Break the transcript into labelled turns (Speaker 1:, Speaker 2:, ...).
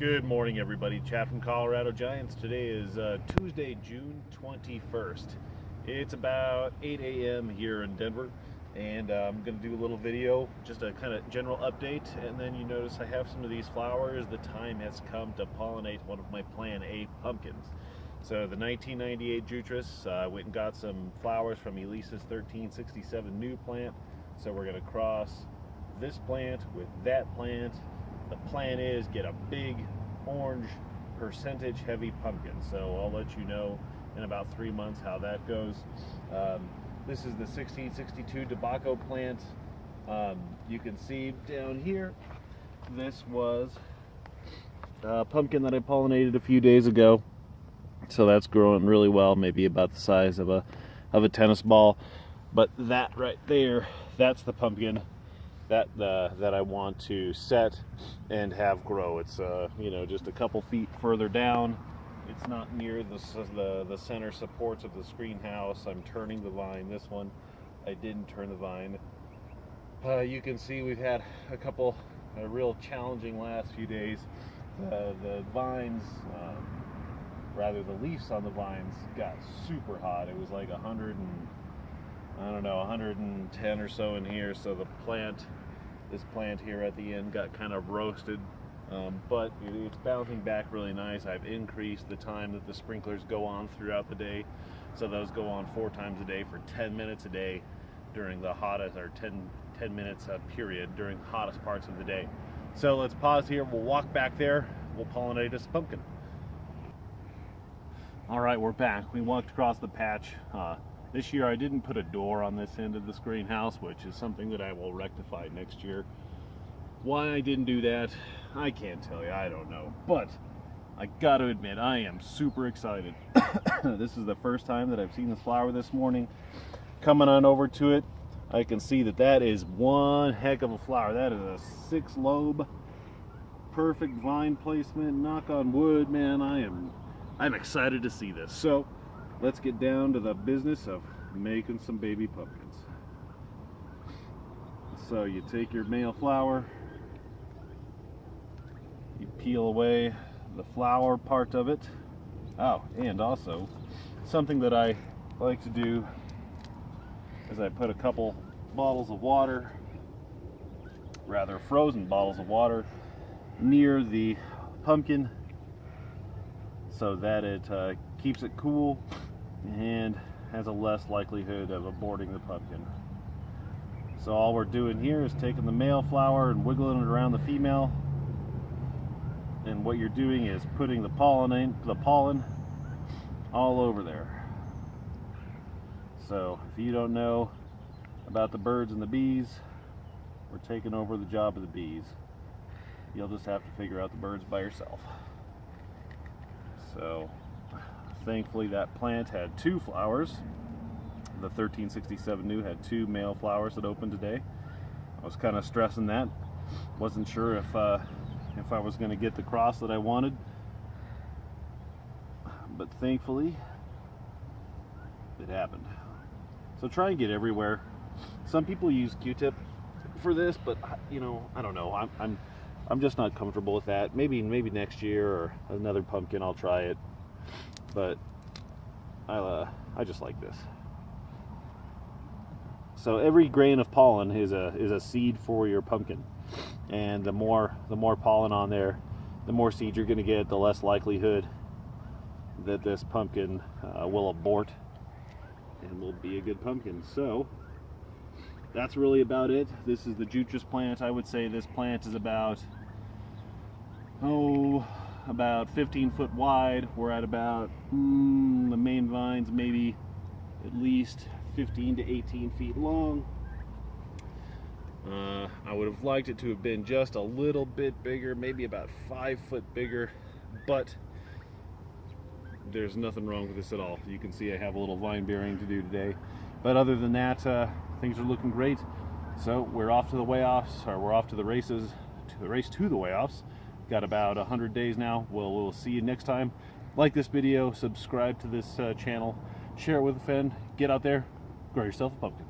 Speaker 1: Good morning, everybody. Chad from Colorado Giants. Today is Tuesday, June 21st. It's about 8 a.m. here in Denver, and I'm going to do a little video, just a kind of general update, and then you notice I have some of these flowers. The time has come to pollinate one of my Plan A pumpkins. So the 1998 Jutras, went and got some flowers from Elisa's 1367 new plant. So we're going to cross this plant with that plant. The plan is get a big orange percentage heavy pumpkin. So I'll let you know in about 3 months how that goes. This is the 1662 tobacco plant. You can see down here, this was a pumpkin that I pollinated a few days ago. So that's growing really well, maybe about the size of a tennis ball. But that right there, that's the pumpkin that I want to set and have grow. It's just a couple feet further down. It's not near the center supports of the screen house. I'm turning the vine. This one I didn't turn the vine. You can see we've had a real challenging last few days. The vines, the leaves on the vines got super hot. It was like 110 or so in here. So this plant here at the end got kind of roasted, but it's bouncing back really nice. I've increased the time that the sprinklers go on throughout the day. So those go on 4 times a day for 10 minutes a day during the hottest, or 10 minutes period during the hottest parts of the day. So let's pause here. We'll walk back there. We'll pollinate this pumpkin. All right, we're back. We walked across the patch. This year I didn't put a door on this end of this greenhouse, which is something that I will rectify next year. Why I didn't do that, I can't tell you. I don't know. But I got to admit, I am super excited. This is the first time that I've seen this flower this morning. Coming on over to it, I can see that is one heck of a flower. That is a 6-lobe, perfect vine placement. Knock on wood, man. I'm excited to see this. So let's get down to the business of making some baby pumpkins. So you take your male flower, you peel away the flower part of it. Oh, and also something that I like to do is I put a couple bottles of water, rather frozen bottles of water, near the pumpkin so that it keeps it cool and has a less likelihood of aborting the pumpkin. So all we're doing here is taking the male flower and wiggling it around the female, and what you're doing is putting the pollen all over there. So if you don't know about the birds and the bees, we're taking over the job of the bees. You'll just have to figure out the birds by yourself. So thankfully that plant had 2 flowers. The 1367 new had 2 male flowers that opened today. I was kind of stressing that. Wasn't sure if I was going to get the cross that I wanted. But thankfully it happened. So try and get everywhere. Some people use Q-tip for this, but I don't know. I'm just not comfortable with that. Maybe next year or another pumpkin I'll try it. But I just like this. So every grain of pollen is a seed for your pumpkin, and the more pollen on there, the more seed you're going to get, the less likelihood that this pumpkin will abort and will be a good pumpkin. So that's really about it. This is the Jutras plant. I would say this plant is about 15 foot wide. We're at about the main vines maybe at least 15 to 18 feet long. I would have liked it to have been just a little bit bigger, maybe about 5 foot bigger, but there's nothing wrong with this at all. You can see I have a little vine bearing to do today, but other than that, things are looking great. So we're off to the weigh-offs, or we're off to the races, to the weigh-offs. Got about 100 days now. We'll see you next time. Like this video, subscribe to this channel, share it with a friend, get out there, grow yourself a pumpkin.